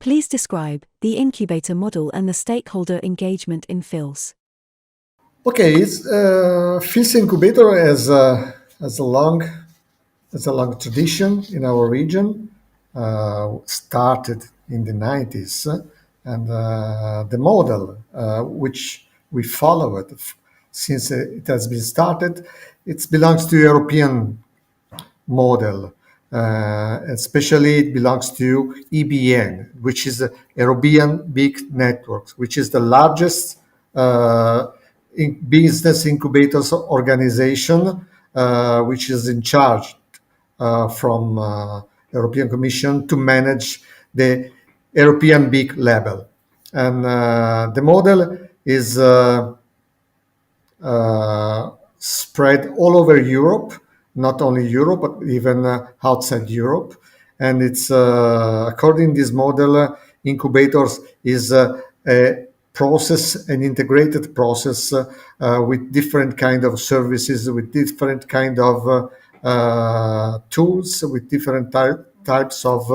Please describe the incubator model and the stakeholder engagement in FILS. Okay, FILS incubator has a long tradition in our region. Started in the 90s, and the model which we followed since it has been started, it belongs to European model. Especially it belongs to EBN, which is the European Big Networks, which is the largest business incubators organization, which is in charge from European Commission to manage the European big level. And the model is spread all over Europe, not only Europe, but even outside Europe. And it's according to this model, incubators is a process, an integrated process with different kind of services, with different kind of tools, with different types of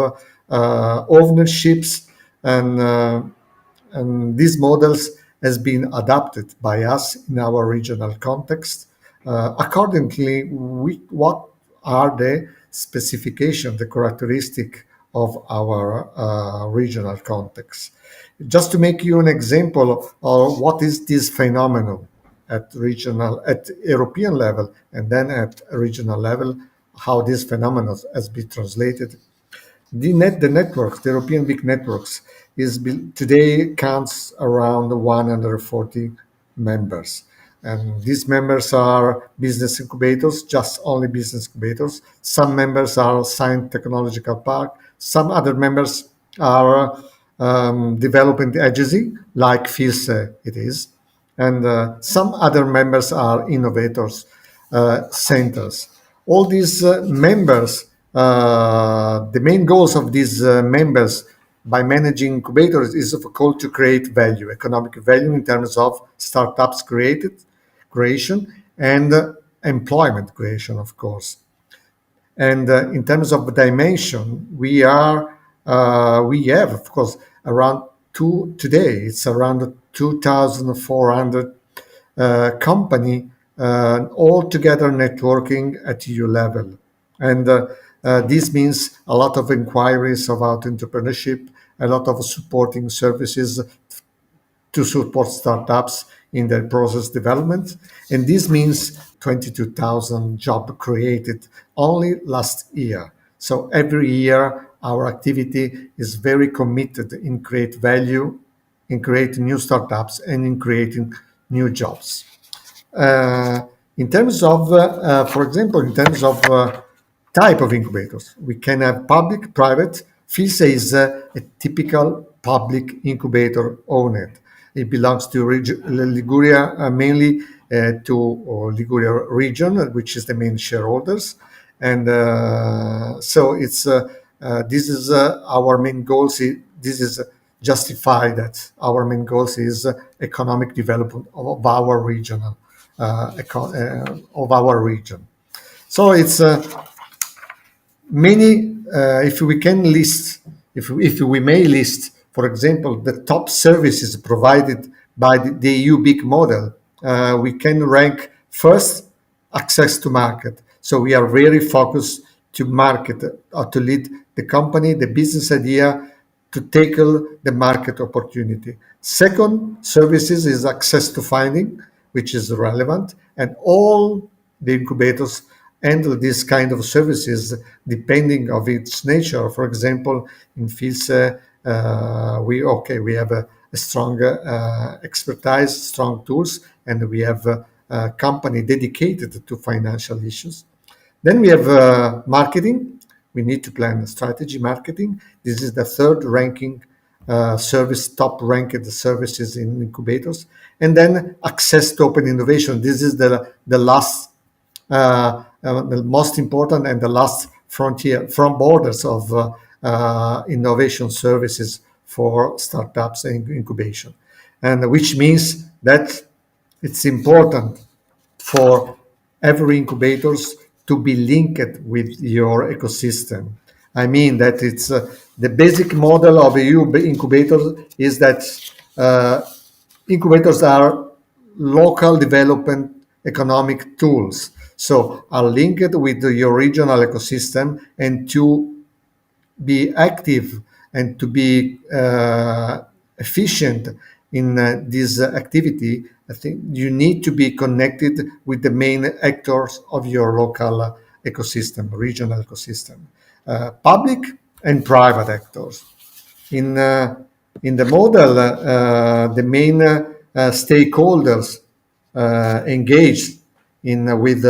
ownerships, and these models has been adapted by us in our regional context. Accordingly, what are the specifications, the characteristic of our regional context? Just to make you an example of what is this phenomenon at European level, and then at regional level, how this phenomenon has been translated. The networks, the European big networks, today counts around 140 members. And these members are business incubators, just only business incubators. Some members are science technological park. Some other members are development agency, like FILS it is. And some other members are innovators centers. All these members, the main goals of these members by managing incubators is of course to create value, economic value in terms of startups creation and employment creation, of course. And in terms of dimension, we have, of course, today it's around 2,400 company all together networking at EU level. And this means a lot of inquiries about entrepreneurship, a lot of supporting services to support startups in their process development. And this means 22,000 jobs created only last year. So every year, our activity is very committed in create value, in creating new startups, and in creating new jobs. In terms of, for example, in terms of type of incubators, we can have public, private. FILS is a typical public incubator owned. It belongs to Liguria, mainly to Liguria region, which is the main shareholders. And so it's this is our main goals. This is justify that our main goals is economic development of our regional of our region. So it's many. If we can list, if we may list, for example, the top services provided by the EU big model, we can rank first access to market. So we are very focused to market, to lead the company, the business idea, to tackle the market opportunity. Second, services is access to funding, which is relevant, and all the incubators handle this kind of services depending of its nature. For example, in FILS, we have a strong expertise, strong tools, and we have a company dedicated to financial issues. Then we have marketing. We need to plan strategy marketing. This is the third ranking service, top ranked services in incubators. And then access to open innovation. This is the last, the most important and the last frontier, from borders of innovation services for startups and incubation. And which means that it's important for every incubators to be linked with your ecosystem. I mean that it's the basic model of EU incubators is that uh, incubators are local development economic tools, so are linked with your regional ecosystem, and to be active and to be efficient in this activity, I think you need to be connected with the main actors of your local ecosystem, regional ecosystem, public and private actors. In, uh, in the model, the main stakeholders engaged in with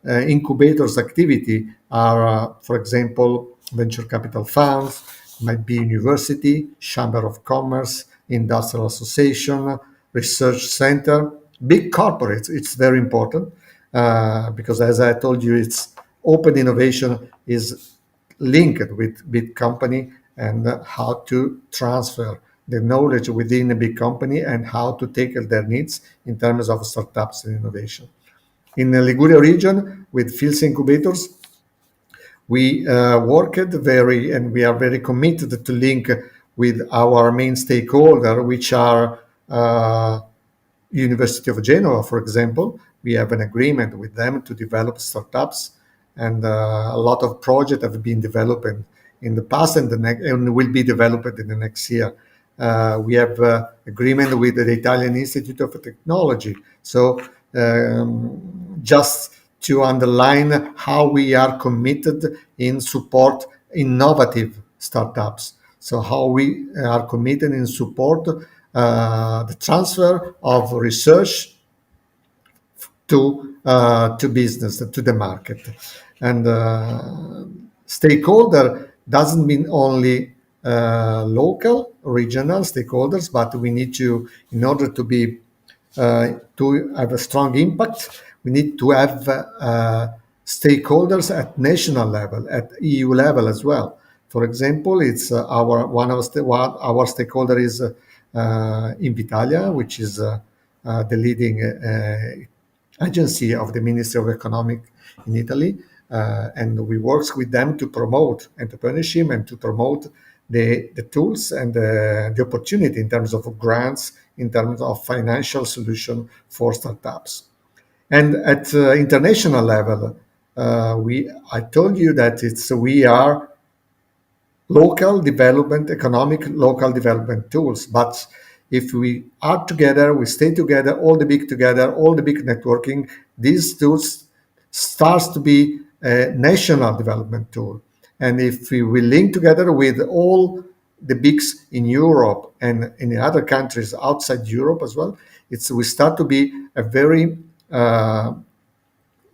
incubators activity are, for example, venture capital funds, might be university, chamber of commerce, industrial association, research center, big corporates. It's very important because, as I told you, it's open innovation is linked with big company, and how to transfer the knowledge within a big company and how to tackle their needs in terms of startups and innovation. In the Liguria region, with Fields Incubators, we worked very, and we are very committed to link with our main stakeholder, which are University of Genoa, for example. We have an agreement with them to develop startups, and a lot of projects have been developed in the past, and and will be developed in the next year. We have agreement with the Italian Institute of Technology. So just to underline how we are committed in support innovative startups. So how we are committed in support the transfer of research to business, to the market. And stakeholder doesn't mean only local, regional stakeholders, but we need to, in order to be to have a strong impact, we need to have stakeholders at national level, at EU level as well. For example, it's our our stakeholder is Invitalia, which is the leading agency of the Ministry of Economic in Italy, and we work with them to promote entrepreneurship and to promote the tools and the opportunity in terms of grants, in terms of financial solution for startups. And at international level, I told you that we are local development, economic local development tools. But if we are together, we stay together, all the big together, all the big networking, these tools starts to be a national development tool. And if we will link together with all the bigs in Europe and in other countries outside Europe as well, we start to be a very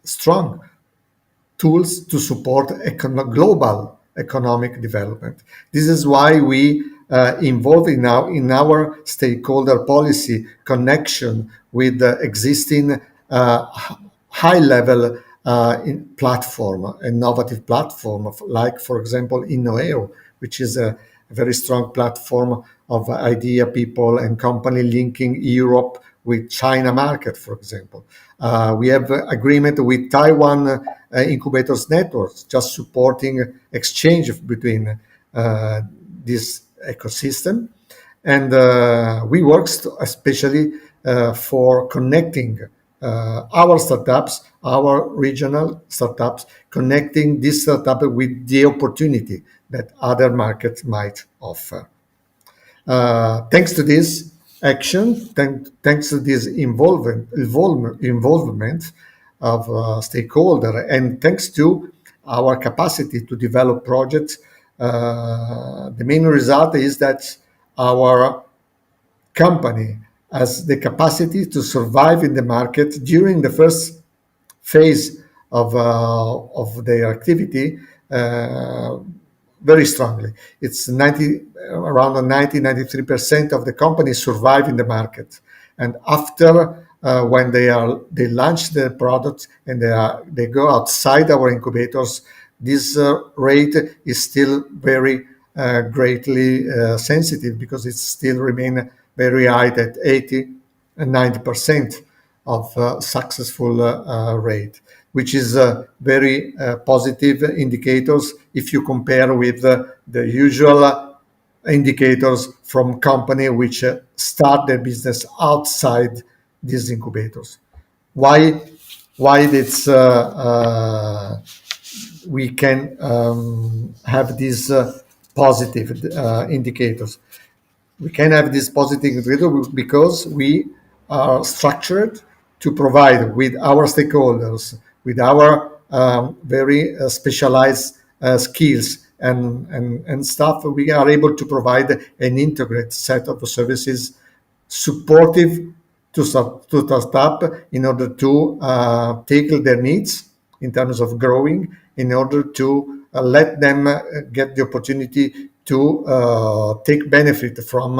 strong tools to support global economic development. This is why we involve in our stakeholder policy connection with the existing high level platform, innovative platform, like, for example, Innoeo, which is a very strong platform of idea people and company linking Europe with China market, for example. We have agreement with Taiwan incubators networks, just supporting exchange between this ecosystem. And we work especially for connecting our startups, our regional startups, connecting this startup with the opportunity that other markets might offer. Thanks to this action, thanks to this involvement of stakeholder, and thanks to our capacity to develop projects, the main result is that our company has the capacity to survive in the market during the first phase of their activity very strongly. It's around 93% of the companies survive in the market, and after when they launch their products and they go outside our incubators, this rate is still very greatly sensitive, because it still remain very high at 80 and 90%. of successful rate, which is very positive indicators if you compare with the usual indicators from company which start their business outside these incubators. Why? Why it's we can have these positive indicators? We can have this positive indicator because we are structured to provide with our stakeholders, with our very specialized skills and stuff. We are able to provide an integrated set of services supportive to the startup in order to tackle their needs in terms of growing, in order to let them get the opportunity to take benefit from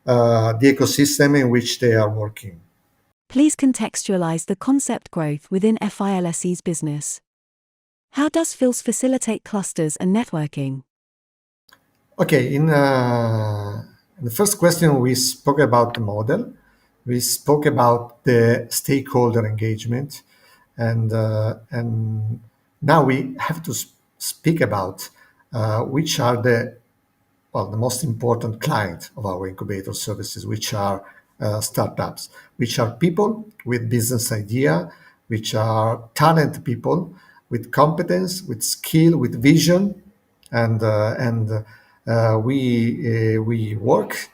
the ecosystem in which they are working. Please contextualize the concept growth within FILSE's business. How does FILS facilitate clusters and networking? Okay, in the first question, we spoke about the model. We spoke about the stakeholder engagement, and now we have to speak about which are the most important client of our incubator services, which are startups, which are people with business idea, which are talent people with competence, with skill, with vision, and we work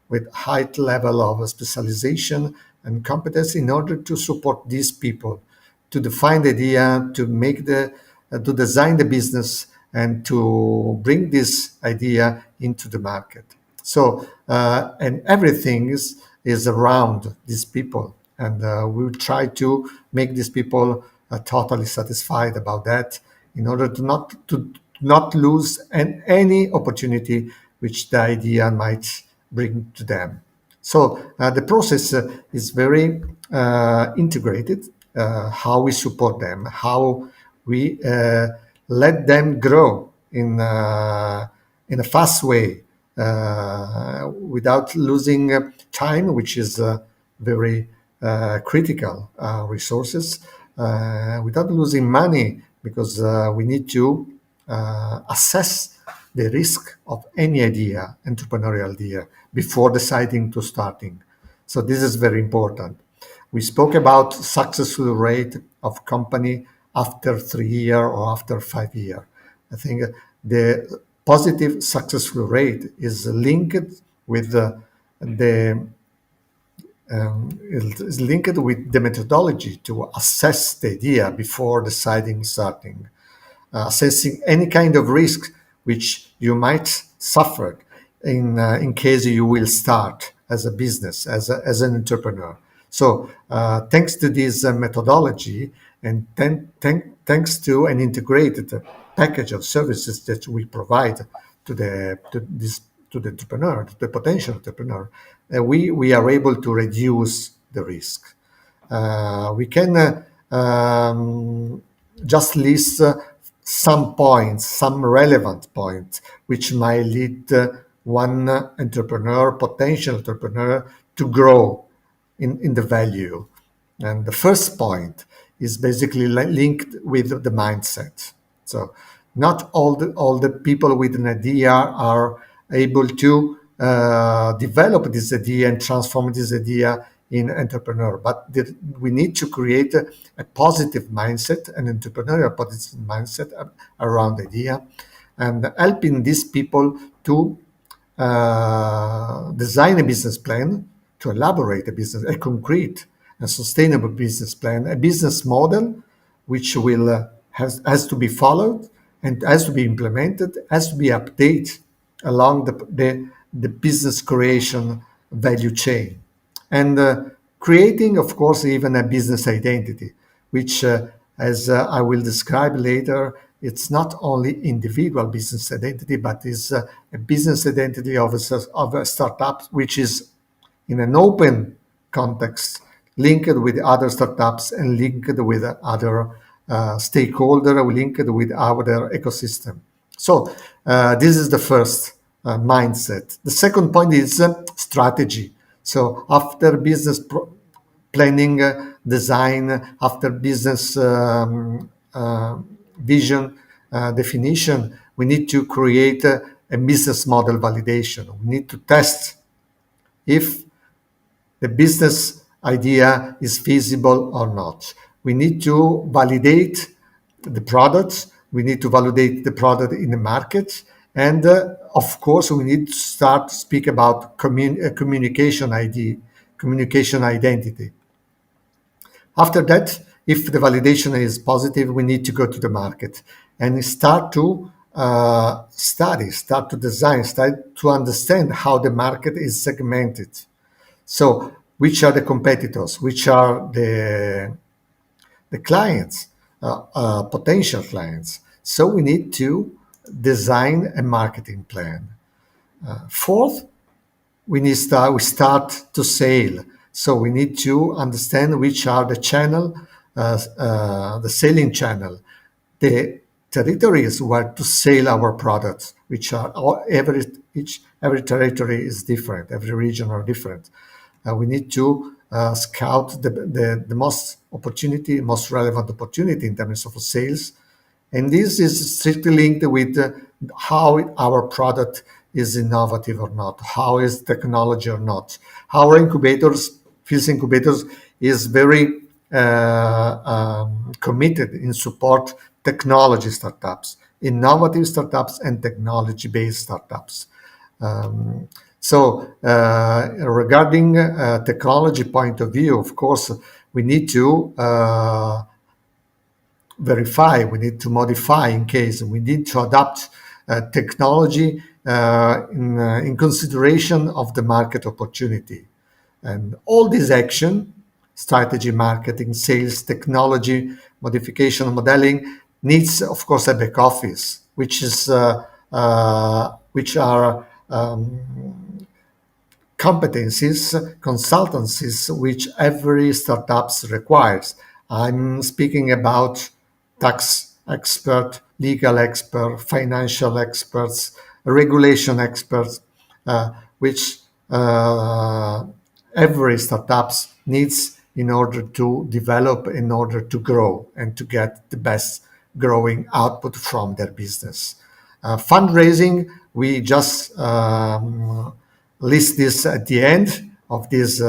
with high level of specialization and competence in order to support these people to define the idea, to make to design the business, and to bring this idea into the market. So and everything is around these people, and we will try to make these people totally satisfied about that, in order to not lose any opportunity which the idea might bring to them. So the process is very integrated. How we support them, how we let them grow in a fast way, without losing time, which is very critical resources, without losing money, because we need to assess the risk of any idea, entrepreneurial idea, before deciding to starting. So this is very important. We spoke about successful rate of company after 3 years or after 5 years. I think the positive successful rate is linked with is linked with the methodology to assess the idea before deciding starting, assessing any kind of risk which you might suffer in case you will start as a business, as an entrepreneur. So thanks to this methodology, and thanks to an integrated package of services that we provide to the entrepreneur, to the potential entrepreneur, we are able to reduce the risk. We can just list some points, some relevant points, which might lead one entrepreneur, potential entrepreneur, to grow in the value. And the first point is basically linked with the mindset. So not all the people with an idea are able to develop this idea and transform this idea in entrepreneur, but we need to create a positive mindset, an entrepreneurial positive mindset around the idea, and helping these people to design a business plan, to elaborate a concrete and sustainable business plan, a business model which will has to be followed and has to be implemented, has to be updated along the business creation value chain. And creating, of course, even a business identity, which, as I will describe later, it's not only individual business identity, but is a business identity of a startup, which is in an open context, linked with other startups and linked with other stakeholder, linked with other ecosystem. So this is the first mindset. The second point is strategy. So after planning, design, after business vision definition, we need to create a business model validation. We need to test if the business idea is feasible or not. We need to validate the products. We need to validate the product in the market. And of course, we need to start to speak about communication ID, communication identity. After that, if the validation is positive, we need to go to the market and start to study, start to design, start to understand how the market is segmented. So, which are the competitors? Which are the clients, potential clients? So we need to design a marketing plan. Fourth, we start to sell. So we need to understand which are the channel, the selling channel, the territories where to sell our products, which are every territory is different, every region are different. We need to scout the most relevant opportunity in terms of sales, and this is strictly linked with how our product is innovative or not, how is technology or not. Our incubators, Fields Incubators, is very committed in support technology startups, innovative startups, and technology-based startups. Regarding technology point of view, of course, we need to verify, we need to modify in case we need to adapt technology in consideration of the market opportunity. And all this action, strategy, marketing, sales, technology, modification, modeling, needs, of course, a back office, which are competencies, consultancies, which every startups requires. I'm speaking about tax expert, legal expert, financial experts, regulation experts, which every startups needs in order to develop, in order to grow, and to get the best growing output from their business. Fundraising, we just list this at the end of this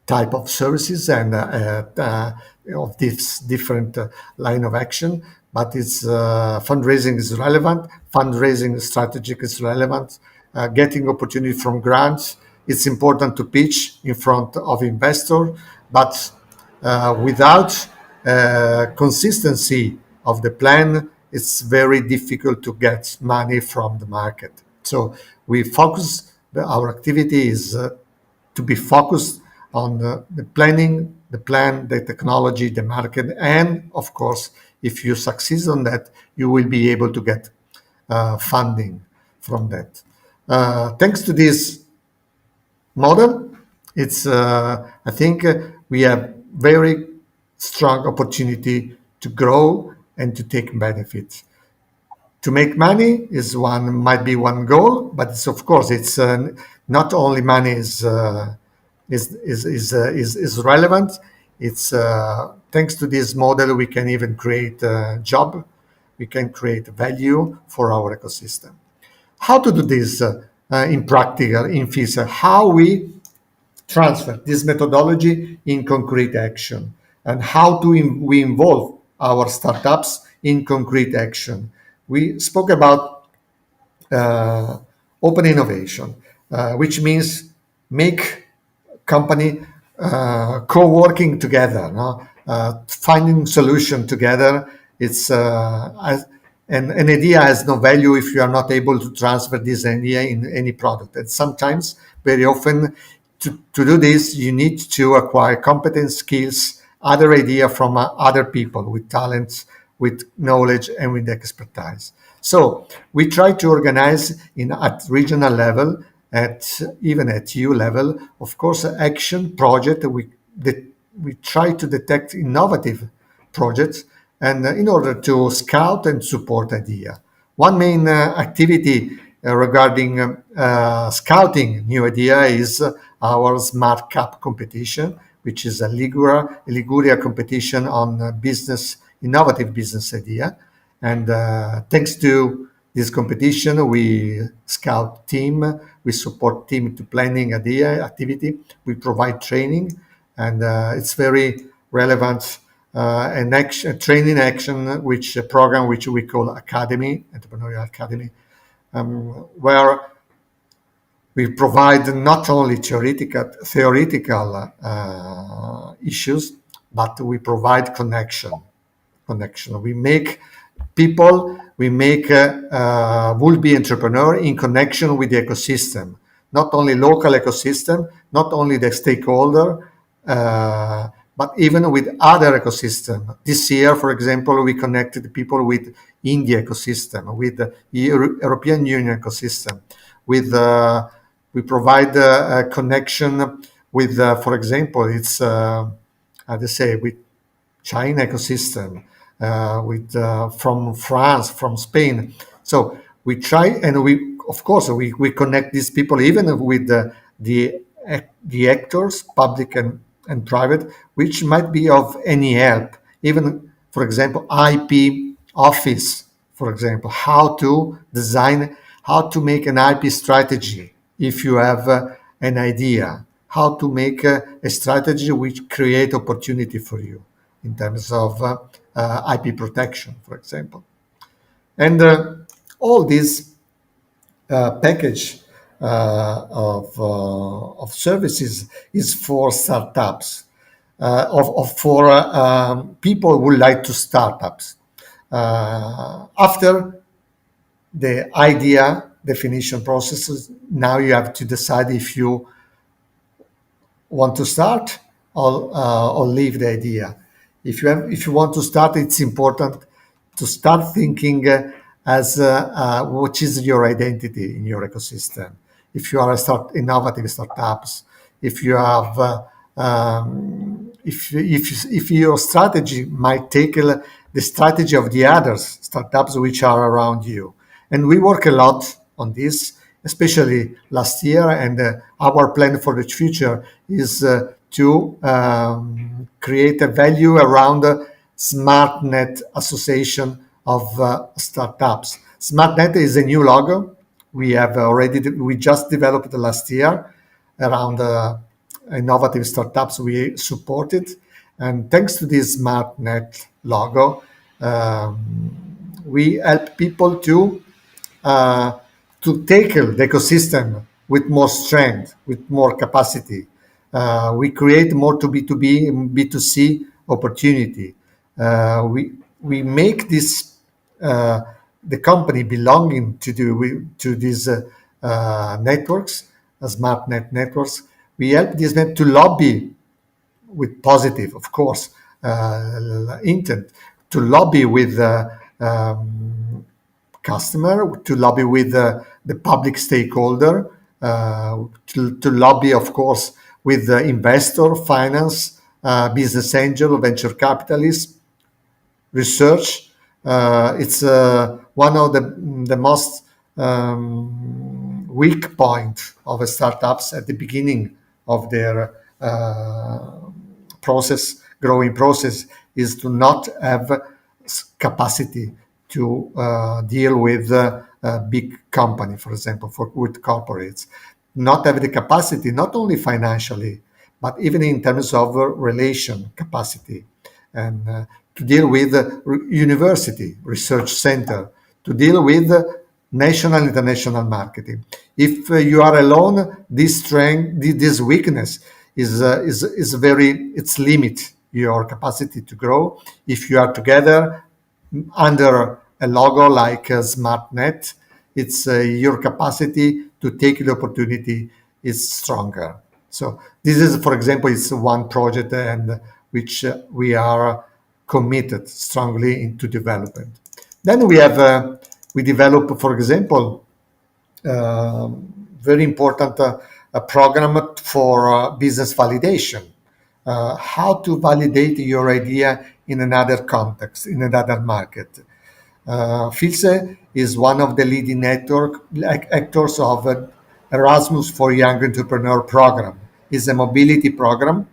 type of services and of this different line of action. But it's fundraising is relevant. Fundraising strategic is relevant. Getting opportunity from grants. It's important to pitch in front of investor, but without consistency of the plan, it's very difficult to get money from the market. So we focus, our activity is to be focused on the planning, the plan, the technology, the market, and of course, if you succeed on that, you will be able to get funding from that. Thanks to this model, it's I think we have very strong opportunity to grow and to take benefits. To make money might be one goal, but it's, of course, it's not only money is relevant. It's thanks to this model we can even create a job, we can create value for our ecosystem. How to do this in practical, in physical? How we transfer this methodology in concrete action, and how we involve our startups in concrete action. We spoke about open innovation, which means make company co-working together, no? Finding solution together. It's an idea has no value if you are not able to transfer this idea in any product. And sometimes, very often, to do this, you need to acquire competence, skills, other idea from other people with talents, with knowledge, and with expertise. So we try to organize at regional level, even at EU level, of course, action project. We try to detect innovative projects, and in order to scout and support idea. One main activity regarding scouting new idea is our Smart Cup competition, which is a Liguria competition on innovative business idea. And thanks to this competition, we scout team, we support team to planning idea activity, we provide training, and it's very relevant an action, training action, which a program which we call Academy, Entrepreneurial Academy, where we provide not only theoretical issues, but we provide connection. We make people, will-be entrepreneur in connection with the ecosystem, not only local ecosystem, not only the stakeholder, but even with other ecosystem. This year, for example, we connected people with India ecosystem, with the European Union ecosystem, with we provide a connection with, for example, it's how to say, with China ecosystem, with from France, from Spain. So we try, and we of course we connect these people even with the actors, public and private, which might be of any help. Even, for example, IP office, for example, how to design, how to make an IP strategy if you have an idea, how to make a strategy which create opportunity for you in terms of IP protection, for example. And all this package of services is for startups, for people who like to startups. After the idea definition processes, now you have to decide if you want to start or leave the idea. If you want to start, it's important to start thinking as what is your identity in your ecosystem. If you are innovative startups, if you have if your strategy might take the strategy of the other startups which are around you. And we work a lot on this, especially last year, and our plan for the future is to create a value around SmartNet Association of Startups. SmartNet is a new logo we just developed last year around innovative startups we supported, and thanks to this SmartNet logo, we help people to tackle the ecosystem with more strength, with more capacity. We create more to B2B, B2C opportunity. We make this the company belonging to these networks, SmartNet networks. We help this net to lobby with positive, of course, intent, to lobby with customer, to lobby with the public stakeholder, to lobby, of course, with the investor, finance, business angel, venture capitalist, research. It's one of the most weak point of startups at the beginning of their growing process, is to not have capacity to deal with a big company, for example, with corporates. Not have the capacity, not only financially, but even in terms of relation capacity, and to deal with university, research center, to deal with national, international marketing. If you are alone, this strength, this weakness is very, it's limit your capacity to grow. If you are together under a logo like SmartNet, it's your capacity to take the opportunity is stronger. So this is, for example, it's one project and which we are committed strongly into development. Then we develop, for example, very important a program for business validation. How to validate your idea in another context, in another market. Filse is one of the leading actors of Erasmus for Young Entrepreneur program. is a mobility program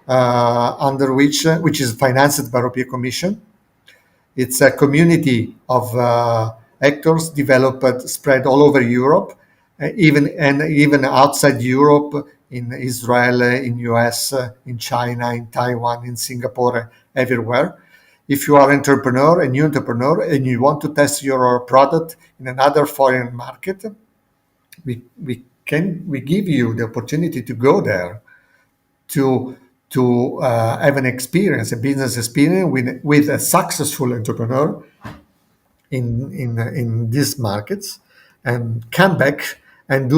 under which is financed by European Commission. It's a community of actors developed, spread all over Europe, even outside Europe, in Israel, in US, in China, in Taiwan, in Singapore, everywhere. If you are an entrepreneur, a new entrepreneur, and you want to test your product in another foreign market, we give you the opportunity to go there to have an experience, a business experience with a successful entrepreneur in these markets, and come back and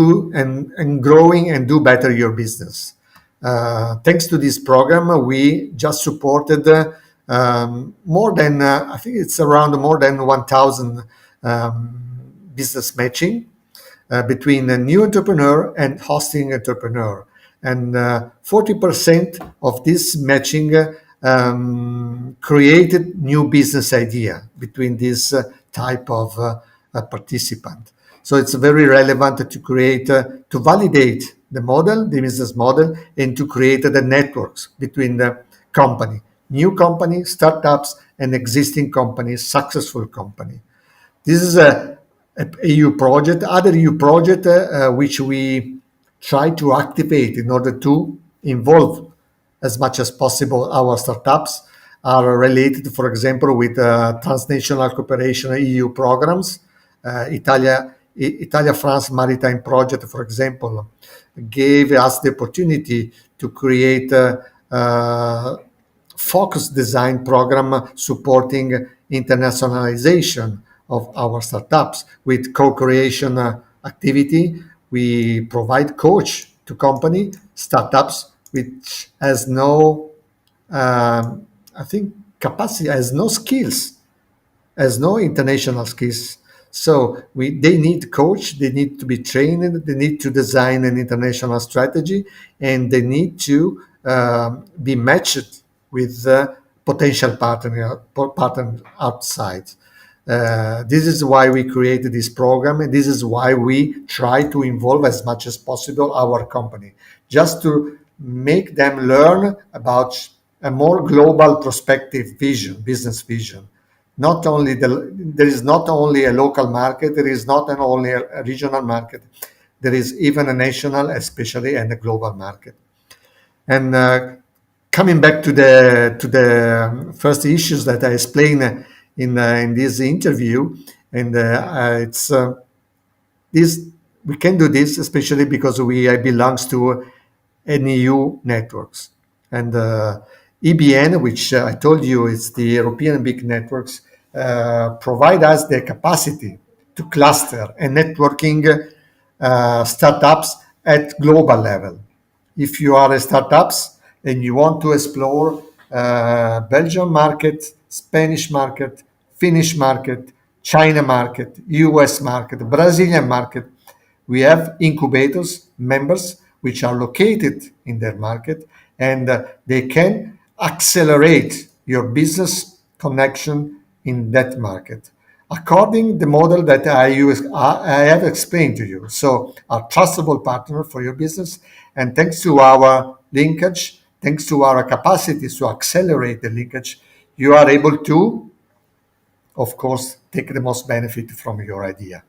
growing and do better your business. Thanks to this program, we just supported more than I think it's around more than 1,000 business matching between a new entrepreneur and hosting entrepreneur. And 40% of this matching created new business idea between this type of participant. So it's very relevant to create, to validate the model, the business model, and to create the networks between the company, new company, startups, and existing companies, successful company. This is a EU project, other EU project which we try to activate in order to involve as much as possible our startups are related, for example, with transnational cooperation EU programs. Italia-France Maritime Project, for example, gave us the opportunity to create a focus design program supporting internationalization of our startups with co-creation activity. We provide coach to company startups which has no, I think, capacity, has no skills, has no international skills. So they need coach, they need to be trained, they need to design an international strategy, and they need to be matched with potential partner outside. This is why we created this program, and this is why we try to involve as much as possible our company, just to make them learn about a more global perspective vision, business vision. Not only there is not only a local market, there is not only a regional market, there is even a national, especially, and a global market. And coming back to the first issues that I explained in this interview, and it's this we can do this especially because we belongs to NEU networks, and EBN, which I told you is the European big networks, provide us the capacity to cluster and networking startups at global level. If you are a startups and you want to explore Belgian market, Spanish market, Finnish market, China market, US market, Brazilian market, we have incubators, members, which are located in their market, and they can accelerate your business connection in that market according the model that I have explained to you. So a trustable partner for your business, and thanks to our linkage, thanks to our capacities to accelerate the linkage, you are able to, of course, take the most benefit from your idea.